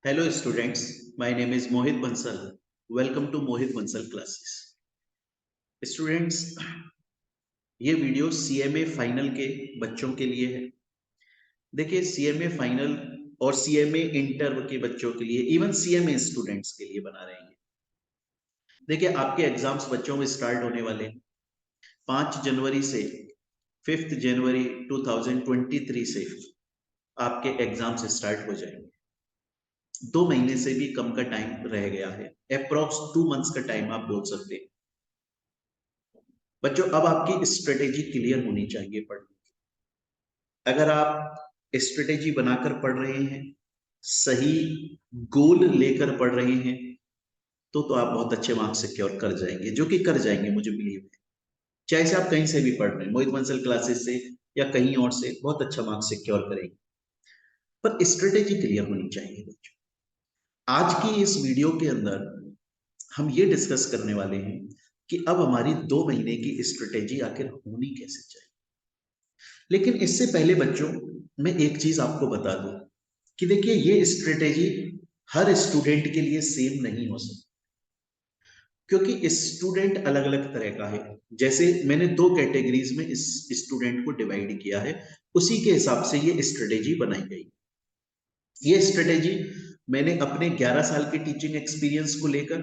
Hello students, my name is Mohit Bansal. Welcome to Mohit Bansal classes. Students, ये video CMA final के बच्चों के लिए है। देखिए सीएमए फाइनल और सीएमए इंटर के बच्चों के लिए, इवन सीएमए स्टूडेंट्स के लिए बना रहे हैं। देखिए आपके एग्जाम्स बच्चों में स्टार्ट होने वाले हैं 5 जनवरी से 5 जनवरी 2023 से आपके एग्जाम्स स्टार्ट हो जाएंगे। 2 महीने से भी कम का टाइम रह गया है, अप्रॉक्स 2 मंथ्स का टाइम आप बोल सकते हैं। बच्चों अब आपकी स्ट्रेटेजी क्लियर होनी चाहिए पढ़ने की। अगर आप स्ट्रेटेजी बनाकर पढ़ रहे हैं, सही गोल लेकर पढ़ रहे हैं, तो आप बहुत अच्छे मार्क्स सिक्योर कर जाएंगे, जो कि कर जाएंगे, मुझे बिलीव है। चाहे से आप कहीं से भी पढ़ रहे हैं, मोहित बंसल क्लासेस से या कहीं और से, बहुत अच्छा मार्क्स सिक्योर करेंगे। पर स्ट्रेटेजी क्लियर होनी चाहिए बच्चों। आज की इस वीडियो के अंदर हम ये डिस्कस करने वाले हैं कि अब हमारी 2 महीने की स्ट्रेटेजी आखिर होनी कैसे चाहिए। लेकिन इससे पहले बच्चों मैं एक चीज आपको बता दूं कि देखिए ये स्ट्रेटेजी हर स्टूडेंट के लिए सेम नहीं हो सकती, क्योंकि स्टूडेंट अलग अलग तरह का है। जैसे मैंने 2 कैटेगरीज में इस स्टूडेंट को डिवाइड किया है, उसी के हिसाब से ये स्ट्रेटेजी बनाई गई। ये स्ट्रेटेजी मैंने अपने 11 साल के टीचिंग एक्सपीरियंस को लेकर,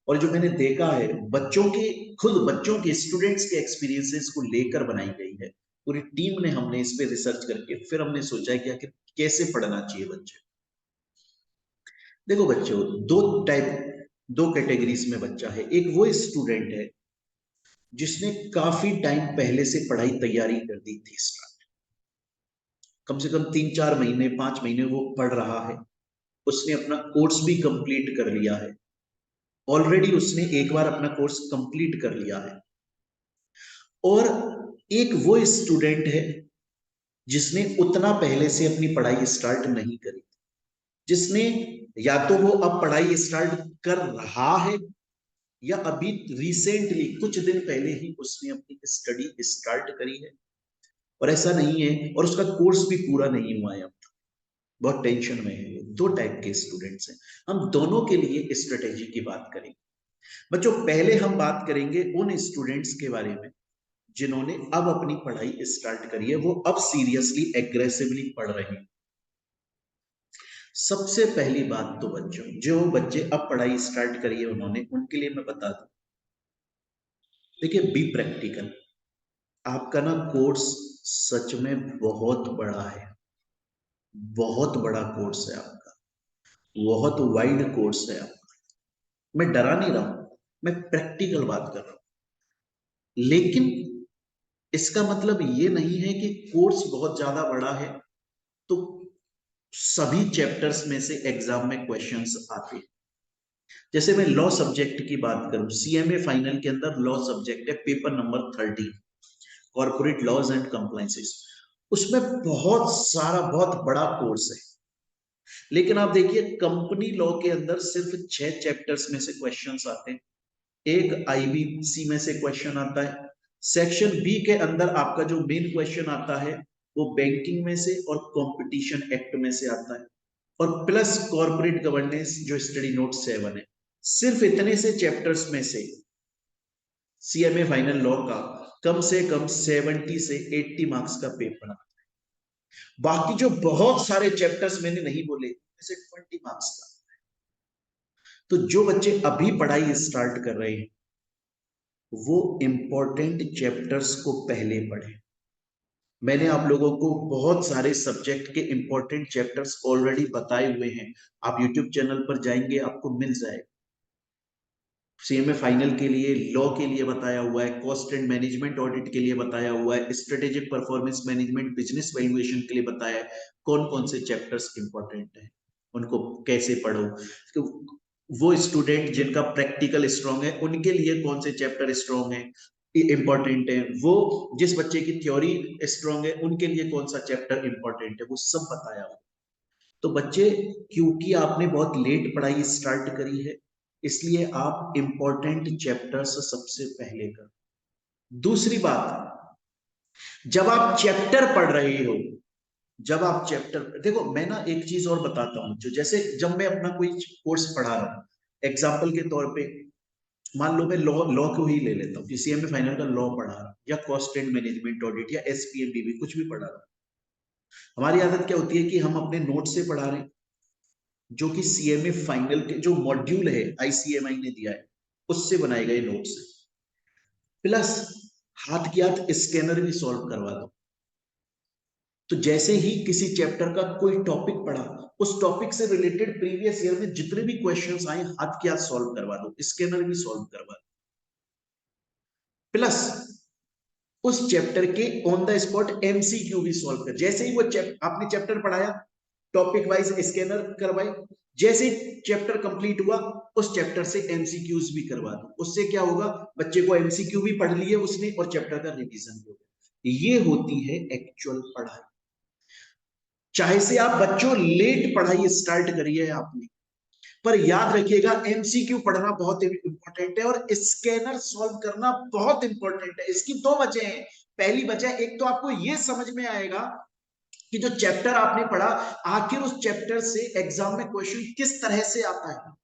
और जो मैंने देखा है बच्चों के, खुद बच्चों के, स्टूडेंट्स के एक्सपीरियंसेस को लेकर बनाई गई है। पूरी टीम ने, हमने इस पे रिसर्च करके फिर हमने सोचा है कि आखिर कैसे पढ़ना चाहिए बच्चे। देखो बच्चों, दो कैटेगरीज में बच्चा है। एक वो स्टूडेंट है जिसने काफी टाइम पहले से पढ़ाई तैयारी कर दी थी स्टार्ट, कम से कम 3-4 महीने 5 महीने वो पढ़ रहा है। उसने अपना कोर्स भी कंप्लीट कर लिया है, ऑलरेडी उसने एक बार अपना कोर्स कंप्लीट कर लिया है। और एक वो स्टूडेंट है जिसने उतना पहले से अपनी पढ़ाई स्टार्ट नहीं करी, जिसने या तो वो अब पढ़ाई स्टार्ट कर रहा है या अभी रिसेंटली कुछ दिन पहले ही उसने अपनी स्टडी स्टार्ट करी है, और ऐसा नहीं है, और उसका कोर्स भी पूरा नहीं हुआ है, अब बहुत टेंशन में है। 2 टाइप के स्टूडेंट्स हैं। हम दोनों के लिए स्ट्रेटेजी की बात करेंगे। बच्चों पहले हम बात करेंगे उन स्टूडेंट्स के बारे में जिन्होंने अब अपनी पढ़ाई स्टार्ट करी है, वो अब सीरियसली एग्रेसिवली पढ़ रहे हैं। सबसे पहली बात तो बच्चों, जो बच्चे अब पढ़ाई स्टार्ट करी है उन्होंने, उनके लिए मैं बता दूं, देखिए बी प्रैक्टिकल। आपका ना कोर्स सच में बहुत बड़ा है, बहुत बड़ा कोर्स है आपका, बहुत वाइड कोर्स है आपका। मैं डरा नहीं रहा हूं, मैं प्रैक्टिकल बात कर रहा हूं। लेकिन इसका मतलब ये नहीं है कि कोर्स बहुत ज्यादा बड़ा है तो सभी चैप्टर्स में से एग्जाम में क्वेश्चंस आते हैं। जैसे मैं लॉ सब्जेक्ट की बात करूं, सीएमए फाइनल के अंदर लॉ सब्जेक्ट है, paper number 13, corporate laws and compliances. उसमें बहुत सारा, बहुत बड़ा कोर्स है। लेकिन आप देखिए कंपनी लॉ के अंदर सिर्फ 6 चैप्टर्स में से क्वेश्चंस आते हैं। एक आईबीसी में से क्वेश्चन आता है। सेक्शन बी के अंदर आपका जो मेन क्वेश्चन आता है वो बैंकिंग में से और कंपटीशन एक्ट में से आता है, और प्लस कॉर्पोरेट गवर्नेंस जो स्टडी नोट 7 है। सिर्फ इतने से चैप्टर्स में से सीएमए फाइनल लॉ का कम से कम 70 से 80 मार्क्स का पेपर आता है। बाकी जो बहुत सारे चैप्टर्स मैंने नहीं बोले, जैसे 20 मार्क्स का। तो जो बच्चे अभी पढ़ाई स्टार्ट कर रहे हैं वो इंपॉर्टेंट चैप्टर्स को पहले पढ़ें। मैंने आप लोगों को बहुत सारे सब्जेक्ट के इंपॉर्टेंट चैप्टर्स ऑलरेडी बताए हुए हैं। आप यूट्यूब चैनल पर जाएंगे आपको मिल जाए। सीएमए फाइनल के लिए, लॉ के लिए बताया हुआ है, कॉस्ट एंड मैनेजमेंट ऑडिट के लिए बताया हुआ है, strategic performance management, business valuation के लिए बताया है कौन कौन से चैप्टर्स इंपॉर्टेंट है, उनको कैसे पढ़ो। तो वो स्टूडेंट जिनका प्रैक्टिकल स्ट्रांग है उनके लिए कौन से चैप्टर स्ट्रांग है, इंपॉर्टेंट है। वो जिस बच्चे की थ्योरी स्ट्रांग है उनके लिए कौन सा चैप्टर इंपॉर्टेंट है, वो सब बताया हुआ। तो बच्चे, क्योंकि आपने बहुत लेट पढ़ाई स्टार्ट करी है, इसलिए आप इंपॉर्टेंट चैप्टर्स सबसे पहले कर। दूसरी बात, जब आप चैप्टर पढ़ रहे हो जब आप चैप्टर देखो, मैं ना एक चीज और बताता हूँ, जो जैसे जब मैं अपना कोई कोर्स पढ़ा रहा हूँ, एग्जाम्पल के तौर पे मान लो मैं लॉ लॉ को ही ले लेता हूँ कि सीएमए फाइनल का लॉ पढ़ा रहा हूँ, या कॉस्ट एंड मैनेजमेंट ऑडिट, या एसपीएमबीबी, कुछ भी पढ़ा रहा हूँ। हमारी आदत क्या होती है कि हम अपने नोट से पढ़ा रहे हैं, जो कि सीएमए फाइनल के जो मॉड्यूल है आईसीएमआई ने दिया है उससे बनाए गए नोट्स है, प्लस हाथ की हाथ स्कैनर भी सॉल्व करवा दो। तो जैसे ही किसी चैप्टर का कोई टॉपिक पढ़ा, उस टॉपिक से रिलेटेड प्रीवियस ईयर में जितने भी क्वेश्चंस आए हाथ की हाथ सॉल्व करवा दो, स्कैनर भी सॉल्व करवा दो, प्लस उस चैप्टर के ऑन द स्पॉट एमसीक्यू भी सॉल्व कर। जैसे ही वो आपने चैप्टर पढ़ाया, टॉपिक वाइज स्कैनर करवाए, जैसे ही चैप्टर कंप्लीट हुआ उस चैप्टर से एमसीक्यूज भी करवा दो। उससे क्या होगा, बच्चे को एमसीक्यू भी पढ़ लिए उसने और चैप्टर का रिवीजन भी हो गया। ये होती है एक्चुअल पढ़ाई। चाहे से आप बच्चों लेट पढ़ाई स्टार्ट करिए आपने, पर याद रखिएगा एमसीक्यू पढ़ना बहुत इंपॉर्टेंट है और स्कैनर सॉल्व करना बहुत इंपॉर्टेंट है। इसकी दो वजह है। पहली वजह, एक तो आपको यह समझ में आएगा कि जो चैप्टर आपने पढ़ा, आखिर उस चैप्टर से एग्जाम में क्वेश्चन किस तरह से आता है।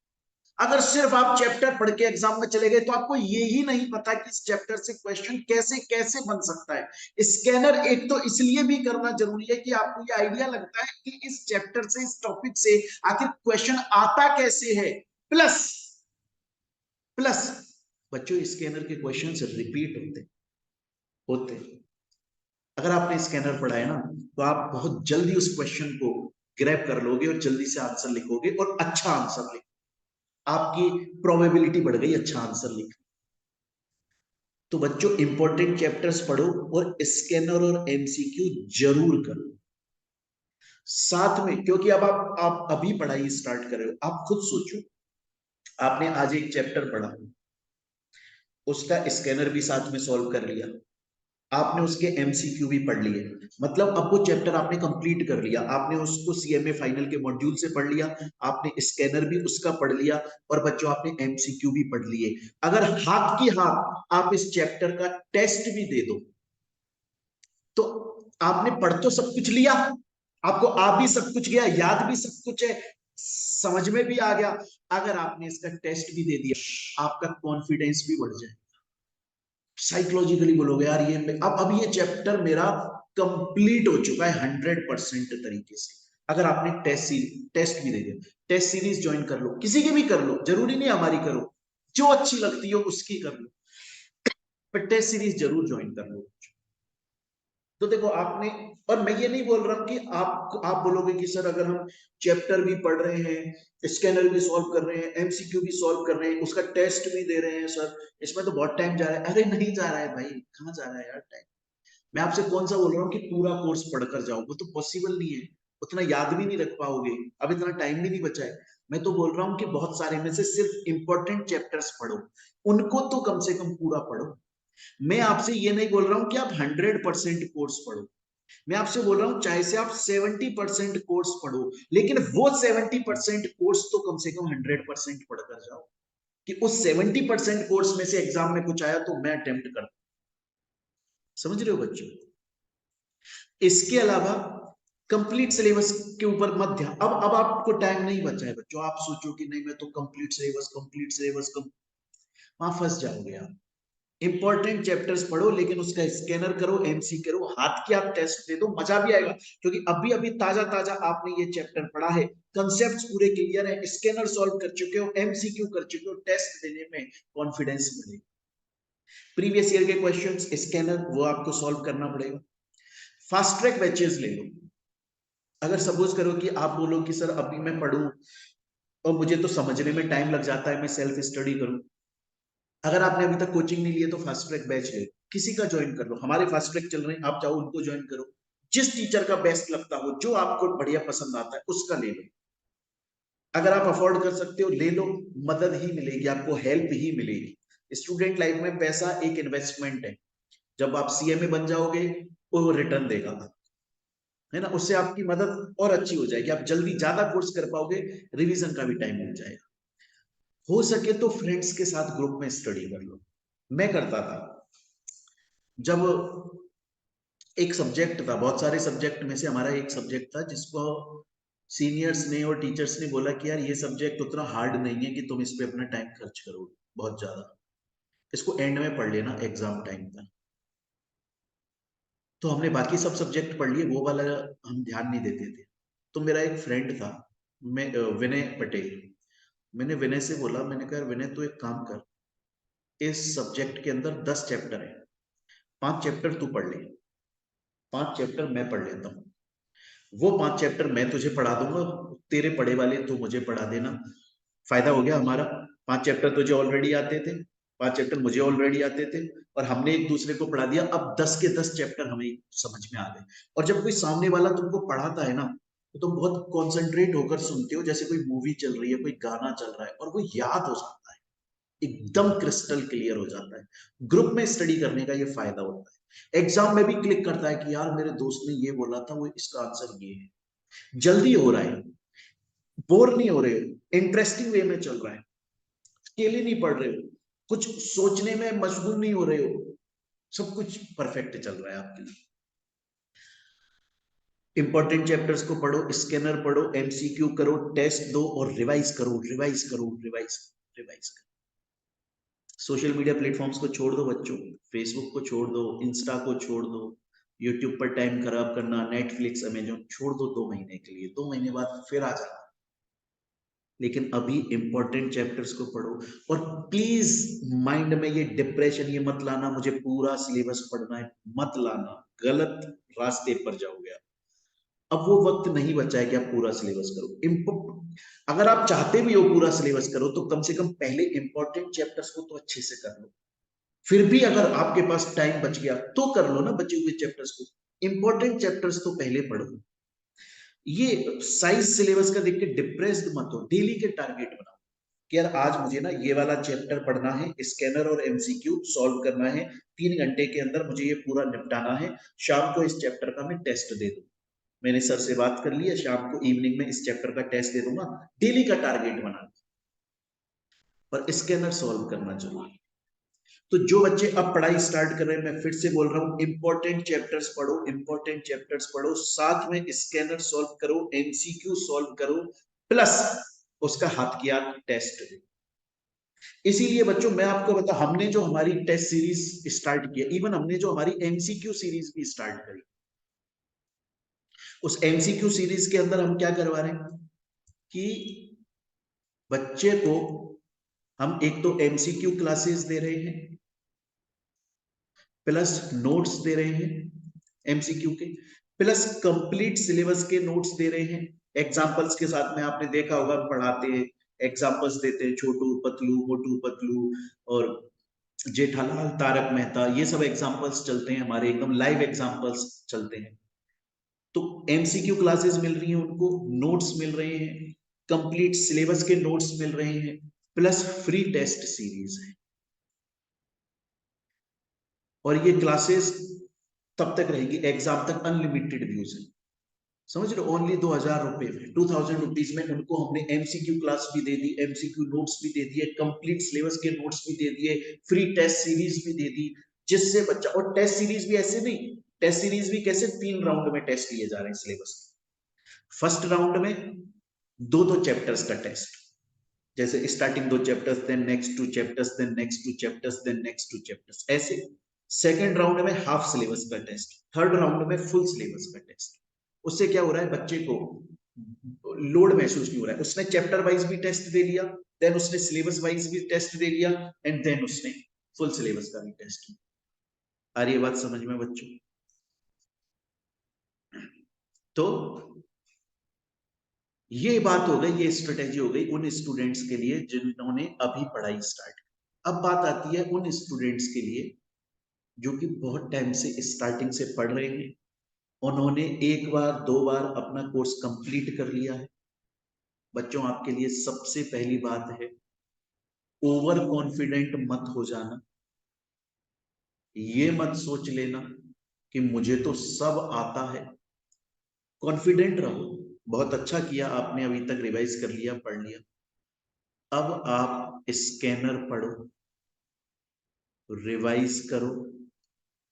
अगर सिर्फ आप चैप्टर पढ़ के एग्जाम में चले गए तो आपको ये ही नहीं पता कि इस चैप्टर से क्वेश्चन कैसे कैसे बन सकता है। स्कैनर एक तो इसलिए भी करना जरूरी है कि आपको ये आइडिया लगता है कि इस चैप्टर से, इस टॉपिक से आखिर क्वेश्चन आता कैसे है। प्लस प्लस बच्चों, स्कैनर के क्वेश्चन रिपीट होते होते अगर आपने स्कैनर पढ़ा है ना, तो आप बहुत जल्दी उस क्वेश्चन को ग्रैब कर लोगे और जल्दी से आंसर लिखोगे और अच्छा आंसर लिखोगे। आपकी प्रोबेबिलिटी बढ़ गई अच्छा आंसर लिखने। तो बच्चों, इंपॉर्टेंट चैप्टर्स पढ़ो और स्कैनर और एमसीक्यू जरूर करो साथ में, क्योंकि अब आप अभी पढ़ाई स्टार्ट कर रहे हो। आप खुद सोचो, आपने आज एक चैप्टर पढ़ा, उसका स्कैनर भी साथ में सॉल्व कर लिया, आपने उसके एमसीक्यू भी पढ़ लिए, मतलब अब वो चैप्टर आपने कंप्लीट कर लिया, आपने उसको सीएमए फाइनल के मॉड्यूल से पढ़ लिया, आपने स्कैनर भी उसका पढ़ लिया, और बच्चों आपने एमसीक्यू भी पढ़ लिए। अगर हाथ की हाथ आप इस चैप्टर का टेस्ट भी दे दो, तो आपने पढ़ तो सब कुछ लिया, आपको आ भी सब कुछ गया, याद भी सब कुछ है, समझ में भी आ गया। अगर आपने इसका टेस्ट भी दे दिया, आपका कॉन्फिडेंस भी बढ़ जाए, साइकोलॉजिकली बोलोगे यार ये अब ये चैप्टर मेरा कंप्लीट हो चुका है 100% तरीके से। अगर आपने टेस्ट भी दे दिया, टेस्ट सीरीज ज्वाइन कर लो, किसी की भी कर लो, जरूरी नहीं हमारी करो, जो अच्छी लगती हो उसकी कर लो, पर टेस्ट सीरीज जरूर ज्वाइन कर लो। तो देखो आपने, और मैं ये नहीं बोल रहा हूं कि आप बोलोगे कि सर अगर हम चैप्टर भी पढ़ रहे हैं, स्कैनर भी सॉल्व कर रहे हैं, एमसीक्यू भी सॉल्व कर रहे हैं, उसका टेस्ट भी दे रहे हैं, सर इसमें तो बहुत टाइम जा रहा है। अरे नहीं जा रहा है भाई, कहाँ जा रहा है यार टाइम। मैं आपसे कौन सा बोल रहा हूँ कि पूरा कोर्स पढ़कर जाओ, वो तो पॉसिबल नहीं है, उतना याद भी नहीं रख पाओगे, अब इतना टाइम भी नहीं बचा है। मैं तो बोल रहा हूँ कि बहुत सारे में से सिर्फ इंपॉर्टेंट चैप्टर्स पढ़ो, उनको तो कम से कम पूरा पढ़ो। मैं आपसे ये नहीं बोल रहा हूं कि आप 100% कोर्स पढ़ो, मैं आपसे बोल रहा हूं चाहे से आप 70% कोर्स पढ़ो, लेकिन वो 70% कोर्स तो कम से कम 100% पढ़कर जाओ, कि उस 70% कोर्स में से एग्जाम में कुछ आया तो मैं अटेम्प्ट कर। समझ रहे हो बच्चों? इसके अलावा कंप्लीट सिलेबस के ऊपर मत ध्यान। अब आपको टाइम नहीं बचा है बच्चों, आप सोचो कि नहीं मैं तो कंप्लीट सिलेबस वहां फंस जाओगे आप। इंपॉर्टेंट चैप्टर्स पढ़ो, लेकिन उसका स्कैनर करो, एमसी करो, हाथ की हाथ टेस्ट दे दो, मजा भी आएगा, क्योंकि अभी अभी ताजा ताजा आपने ये चैप्टर पढ़ा है, कंसेप्ट्स पूरे क्लियर है, स्कैनर सॉल्व कर चुके हो, एमसीक्यू कर चुके हो, टेस्ट देने में कॉन्फिडेंस मिलेगा। प्रीवियस ईयर के क्वेश्चंस स्कैनर वो आपको सॉल्व करना पड़ेगा। फास्ट ट्रैक बैचेस ले लो। अगर सपोज करो कि आप बोलो कि सर अभी मैं पढ़ूं और मुझे तो समझने में टाइम लग जाता है, मैं सेल्फ स्टडी करूं। अगर आपने अभी तक कोचिंग नहीं लिया तो फास्ट ट्रैक बैच ले, किसी का ज्वाइन कर लो, हमारे फास्ट ट्रैक चल रहे हैं, आप चाहो उनको ज्वाइन करो, जिस टीचर का बेस्ट लगता हो, जो आपको बढ़िया पसंद आता है उसका ले लो। अगर आप अफोर्ड कर सकते हो ले लो, मदद ही मिलेगी आपको, हेल्प ही मिलेगी। स्टूडेंट लाइफ में पैसा एक इन्वेस्टमेंट है, जब आप सीएमए बन जाओगे वो रिटर्न देगा, है ना, उससे आपकी मदद और अच्छी हो जाएगी, आप जल्दी ज्यादा कोर्स कर पाओगे, रिवीजन का भी टाइम मिल जाएगा। हो सके तो फ्रेंड्स के साथ ग्रुप में स्टडी कर लो। मैं करता था, जब एक सब्जेक्ट था, बहुत सारे सब्जेक्ट में से हमारा एक सब्जेक्ट था जिसको सीनियर्स ने और टीचर्स ने बोला कि यार ये सब्जेक्ट उतना हार्ड नहीं है कि तुम इस पे अपना टाइम खर्च करो बहुत ज्यादा, इसको एंड में पढ़ लेना एग्जाम टाइम पर। तो हमने बाकी सब सब्जेक्ट पढ़ लिए, वो वाला हम ध्यान नहीं देते थे। तो मेरा एक फ्रेंड था, मैं विनय पटेल। मैंने विनय से बोला, मैंने कहा विनय तू एक काम कर, इस सब्जेक्ट के अंदर 10 चैप्टर है, 5 चैप्टर तू पढ़ ले, 5 चैप्टर मैं पढ़ लेता हूँ, वो 5 चैप्टर मैं तुझे पढ़ा दूंगा, तेरे पढ़े वाले तू मुझे पढ़ा देना। फायदा हो गया हमारा, 5 चैप्टर तुझे ऑलरेडी आते थे, 5 चैप्टर मुझे ऑलरेडी आते थे, और हमने एक दूसरे को पढ़ा दिया। अब 10 के 10 चैप्टर हमें समझ में आ गए। और जब कोई सामने वाला तुमको पढ़ाता है ना, तो तुम बहुत कॉन्सेंट्रेट होकर सुनते हो, जैसे कोई मूवी चल रही है, कोई गाना चल रहा है, और वो याद हो जाता है, एकदम क्रिस्टल क्लियर हो जाता है। ग्रुप में स्टडी करने का ये फायदा होता है। एग्जाम में भी क्लिक करता है कि यार मेरे दोस्त ने ये बोला था, वो इसका आंसर ये है। जल्दी हो रहा है, बोर नहीं हो रहे हो, इंटरेस्टिंग वे में चल रहा है, अकेले नहीं पढ़ रहे हो, कुछ सोचने में मशगूल नहीं हो रहे हो, सब कुछ परफेक्ट चल रहा है आपके लिए। इंपॉर्टेंट चैप्टर्स को पढ़ो, स्कैनर पढ़ो, एमसीक्यू करो, टेस्ट दो, और रिवाइज करो, रिवाइज करो, रिवाइज करो, रिवाइज करो। सोशल मीडिया प्लेटफॉर्म्स को छोड़ दो बच्चों, फेसबुक को छोड़ दो, इंस्टा को छोड़ दो, यूट्यूब पर टाइम खराब करना, नेटफ्लिक्स, अमेजोन छोड़ दो 2 महीने के लिए, 2 महीने बाद फिर आ जाना। लेकिन अभी इंपॉर्टेंट चैप्टर्स को पढ़ो। और प्लीज माइंड में ये डिप्रेशन ये मत लाना, मुझे पूरा सिलेबस पढ़ना है, मत लाना, गलत रास्ते पर जाओगे आप। अब वो वक्त नहीं बचा है कि आप पूरा सिलेबस करो। अगर आप चाहते भी हो पूरा सिलेबस करो, तो कम से कम पहले इंपॉर्टेंट चैप्टर्स को तो अच्छे से कर लो। फिर भी अगर आपके पास टाइम बच गया तो कर लो ना बचे हुए चैप्टर्स को, इंपॉर्टेंट चैप्टर्स तो पहले पढ़ो। ये साइज सिलेबस का देख के डिप्रेस्ड मत हो, डेली के टारगेट बनाओ कि यार आज मुझे ना ये वाला चैप्टर पढ़ना है, स्कैनर और एमसीक्यू सॉल्व करना है, 3 घंटे के अंदर मुझे ये पूरा निपटाना है, शाम को इस चैप्टर का मैं टेस्ट दे दूं। मैंने सर से बात कर ली है, शाम को इवनिंग में इस चैप्टर का टेस्ट दे दूंगा। डेली का टारगेट बनाना और स्कैनर सॉल्व करना जरूरी है। तो जो बच्चे अब पढ़ाई स्टार्ट कर रहे हैं, मैं फिर से बोल रहा हूं, इंपॉर्टेंट चैप्टर्स पढ़ो, इंपॉर्टेंट चैप्टर्स पढ़ो, साथ में स्कैनर सॉल्व करो, एमसीक्यू सॉल्व करो, प्लस उसका हाथ की हाथ टेस्ट दो। इसीलिए बच्चों मैं आपको बता, हमने जो हमारी टेस्ट सीरीज स्टार्ट किया, इवन हमने जो हमारी एमसीक्यू सीरीज भी स्टार्ट करी, उस एमसीक्यू सीरीज के अंदर हम क्या करवा रहे हैं कि बच्चे को हम एक तो एमसीक्यू क्लासेस दे रहे हैं, प्लस नोट्स दे रहे हैं एमसीक्यू के, प्लस कंप्लीट सिलेबस के नोट्स दे रहे हैं एग्जाम्पल्स के साथ में। आपने देखा होगा पढ़ाते हैं, एग्जाम्पल्स देते हैं, छोटू पतलू, मोटू पतलू, और जेठालाल, तारक मेहता, ये सब एग्जाम्पल्स चलते हैं हमारे, एकदम लाइव एग्जाम्पल्स चलते हैं। तो एमसीक्यू क्लासेस मिल रही हैं उनको, नोट्स मिल रहे हैं, कंप्लीट सिलेबस के नोट्स मिल रहे हैं, प्लस फ्री टेस्ट सीरीज है। और ये क्लासेस तब तक रहेगी, एग्जाम तक अनलिमिटेड व्यूज है, समझ रहे हो, ओनली 2,000 रुपए में, 2,000 रुपीज में उनको हमने एमसीक्यू क्लास भी दे दी, एमसीक्यू नोट्स भी दे दिए, कंप्लीट सिलेबस के नोट्स भी दे दिए, फ्री टेस्ट सीरीज भी दे दी, जिससे बच्चा, और टेस्ट सीरीज भी ऐसे नहीं, टेस्ट सीरीज भी कैसे, 3 राउंड में टेस्ट लिए जा रहे हैं सिलेबस। फर्स्ट राउंड में दो दो चैप्टर्स का टेस्ट, जैसे starting 2 chapters, then next 2 chapters, then next 2 chapters, then next 2 chapters, ऐसे। सेकेंड राउंड में हाफ सिलेबस का टेस्ट, थर्ड राउंड में फुल सिलेबस का टेस्ट। उससे क्या हो रहा है, बच्चे को लोड महसूस नहीं हो रहा है, उसने चैप्टर वाइज भी टेस्ट दे लिया, देन उसने सिलेबस वाइज भी टेस्ट दे लिया, एंड देन उसने फुल सिलेबस का भी टेस्ट किया। आ रही है बात समझ में बच्चों? तो ये बात हो गई, ये स्ट्रेटेजी हो गई उन स्टूडेंट्स के लिए जिन्होंने अभी पढ़ाई स्टार्ट की। अब बात आती है उन स्टूडेंट्स के लिए जो कि बहुत टाइम से स्टार्टिंग से पढ़ रहे हैं, उन्होंने एक बार 2 बार अपना कोर्स कंप्लीट कर लिया है। बच्चों आपके लिए सबसे पहली बात है, ओवर कॉन्फिडेंट मत हो जाना। ये मत सोच लेना कि मुझे तो सब आता है। कॉन्फिडेंट रहो, बहुत अच्छा किया आपने, अभी तक रिवाइज कर लिया, पढ़ लिया। अब आप स्कैनर पढ़ो, रिवाइज करो,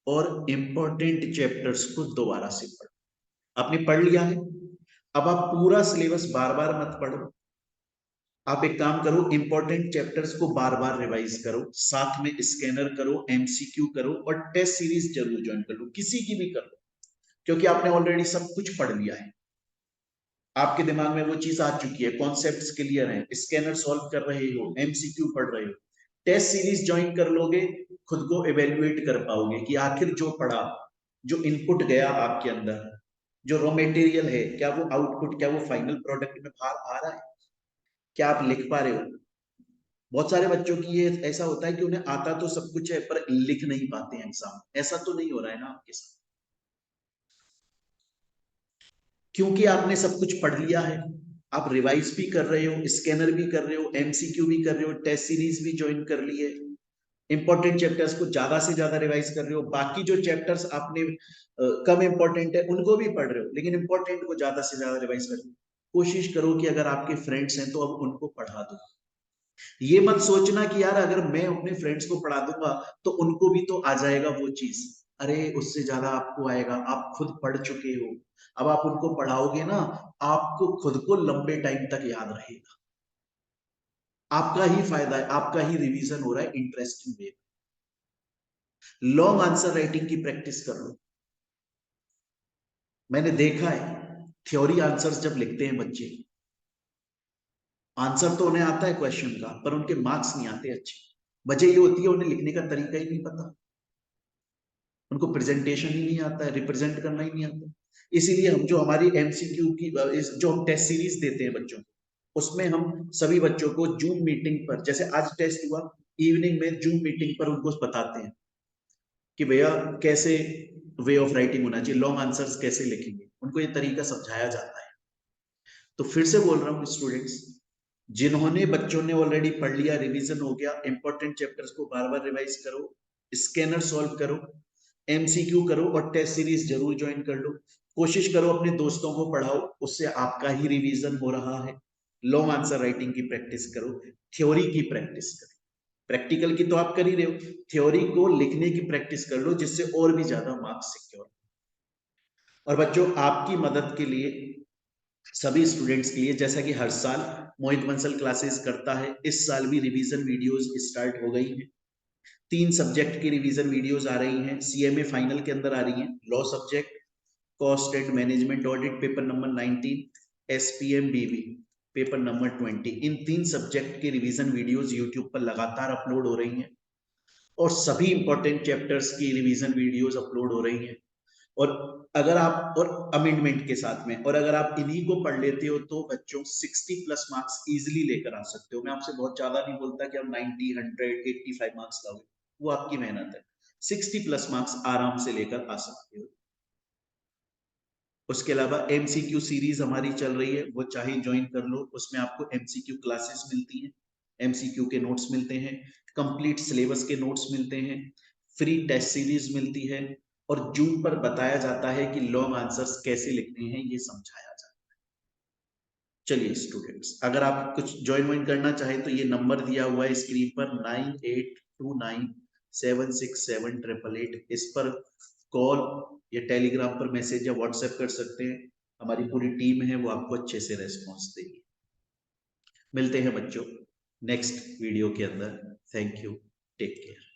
और इंपॉर्टेंट चैप्टर्स को दोबारा से पढ़ो। आपने पढ़ लिया है, अब आप पूरा सिलेबस बार बार मत पढ़ो। आप एक काम करो, इंपॉर्टेंट चैप्टर्स को बार बार रिवाइज करो, साथ में स्कैनर करो, एमसीक्यू करो और टेस्ट सीरीज जरूर ज्वाइन कर लो, किसी की भी कर लो, क्योंकि आपने ऑलरेडी सब कुछ पढ़ लिया है। आपके दिमाग में वो चीज आ चुकी है, कॉन्सेप्ट्स क्लियर हैं, स्कैनर सॉल्व कर रहे हो, एमसीक्यू पढ़ रहे हो। टेस्ट सीरीज ज्वाइन कर लोगे, खुद को एवेल्युएट कर पाओगे कि आखिर जो पढ़ा, जो इनपुट गया आपके अंदर, जो रॉ मटेरियल है, क्या वो आउटपुट, क्या वो फाइनल प्रोडक्ट में बाहर आ रहा है, क्या आप लिख पा रहे हो। बहुत सारे बच्चों की ये ऐसा होता है कि उन्हें आता तो सब कुछ है पर लिख नहीं पाते हैं एग्जाम। ऐसा तो नहीं हो रहा है ना आपके साथ? क्योंकि आपने सब कुछ पढ़ लिया है, आप रिवाइज भी कर रहे हो, स्कैनर भी कर रहे हो, एमसीक्यू भी कर रहे हो, टेस्ट सीरीज भी ज्वाइन कर ली है, इंपॉर्टेंट चैप्टर्स को ज्यादा से ज्यादा रिवाइज कर रहे हो, बाकी जो चैप्टर्स आपने कम इंपॉर्टेंट है उनको भी पढ़ रहे हो, लेकिन इंपॉर्टेंट को ज्यादा से ज्यादा रिवाइज कर रहे हो। कोशिश करो कि अगर आपके फ्रेंड्स हैं तो अब उनको पढ़ा दो। ये मत सोचना कि यार अगर मैं अपने फ्रेंड्स को पढ़ा दूंगा तो उनको भी तो आ जाएगा वो चीज। अरे उससे ज्यादा आपको आएगा, आप खुद पढ़ चुके हो। अब आप उनको पढ़ाओगे ना, आपको खुद को लंबे टाइम तक याद रहेगा। आपका ही फायदा है, आपका ही रिवीजन हो रहा है interesting way. Long answer writing की प्रैक्टिस कर लो। मैंने देखा है, थ्योरी आंसर्स जब लिखते हैं बच्चे, आंसर तो उन्हें आता है क्वेश्चन का, पर उनके मार्क्स नहीं आते अच्छे। वजह ये होती है उन्हें लिखने का तरीका ही नहीं पता, उनको प्रेजेंटेशन ही नहीं आता है, रिप्रेजेंट करना ही नहीं आता। इसीलिए हम जो हमारी एमसीक्यू की जो हम टेस्ट सीरीज देते हैं बच्चों को, उसमें हम सभी बच्चों को जूम मीटिंग पर, जैसे आज टेस्ट हुआ, इवनिंग में जूम मीटिंग पर उनको बताते हैं कि भैया कैसे वे ऑफ राइटिंग होना चाहिए, लॉन्ग आंसर्स कैसे लिखेंगे, उनको ये तरीका समझाया जाता है। तो फिर से बोल रहा हूँ स्टूडेंट्स, जिन्होंने बच्चों ने ऑलरेडी पढ़ लिया, रिवीजन हो गया, इंपॉर्टेंट चैप्टर्स को बार बार रिवाइज करो, स्कैनर सॉल्व करो, एमसीक्यू करो और टेस्ट सीरीज जरूर ज्वाइन कर लो। कोशिश करो अपने दोस्तों को पढ़ाओ, उससे आपका ही रिवीजन हो रहा है। लॉन्ग आंसर राइटिंग की प्रैक्टिस करो, थ्योरी की प्रैक्टिस करो। प्रैक्टिकल की तो आप कर ही रहे हो, थ्योरी को लिखने की प्रैक्टिस कर लो, जिससे और भी ज्यादा मार्क्स सिक्योर। और बच्चों आपकी मदद के लिए, सभी स्टूडेंट्स के लिए, जैसा कि हर साल मोहित बंसल क्लासेस करता है, इस साल भी रिवीजन वीडियोस स्टार्ट हो गई हैं। 3 सब्जेक्ट की रिवीजन वीडियोस आ रही हैं, सीएमए फाइनल के अंदर आ रही हैं, law subject, cost and management audit paper number 19, SPM बीवी पेपर नंबर 20। इन 3 सब्जेक्ट की रिवीजन वीडियोस यूट्यूब पर लगातार अपलोड हो रही हैं और सभी इंपॉर्टेंट चैप्टर्स की रिवीजन वीडियोस अपलोड हो रही हैं। और अगर आप, और अमेंडमेंट के साथ में, और अगर आप इन्हीं को पढ़ लेते हो तो बच्चों 60 प्लस मार्क्स इजीली लेकर आ सकते हो। मैं आपसे बहुत ज्यादा नहीं बोलता कि आप 90, 100, 85 मार्क्स लाओगे, वो आपकी मेहनत है। 60 प्लस मार्क्स आराम से लेकर आ सकते हो। उसके अलावा एमसीक्यू सीरीज हमारी चल रही है, वो चाहे ज्वाइन कर लो, उसमें आपको एमसीक्यू क्लासेस मिलती हैं, एमसीक्यू के नोट्स मिलते हैं, कंप्लीट सिलेबस के नोट्स मिलते हैं, फ्री टेस्ट सीरीज मिलती है और जूम पर बताया जाता है कि लॉन्ग आंसर्स कैसे लिखने हैं, ये समझाया जाता है। चलिए स्टूडेंट्स, अगर आप कुछ ज्वाइन वाइन करना चाहें तो ये नंबर दिया हुआ है स्क्रीन पर, 9829767888, इस पर कॉल या टेलीग्राम पर मैसेज या व्हाट्सएप कर सकते हैं। हमारी पूरी टीम है वो आपको अच्छे से रेस्पॉन्स देगी। मिलते हैं बच्चों नेक्स्ट वीडियो के अंदर। Thank you, take care.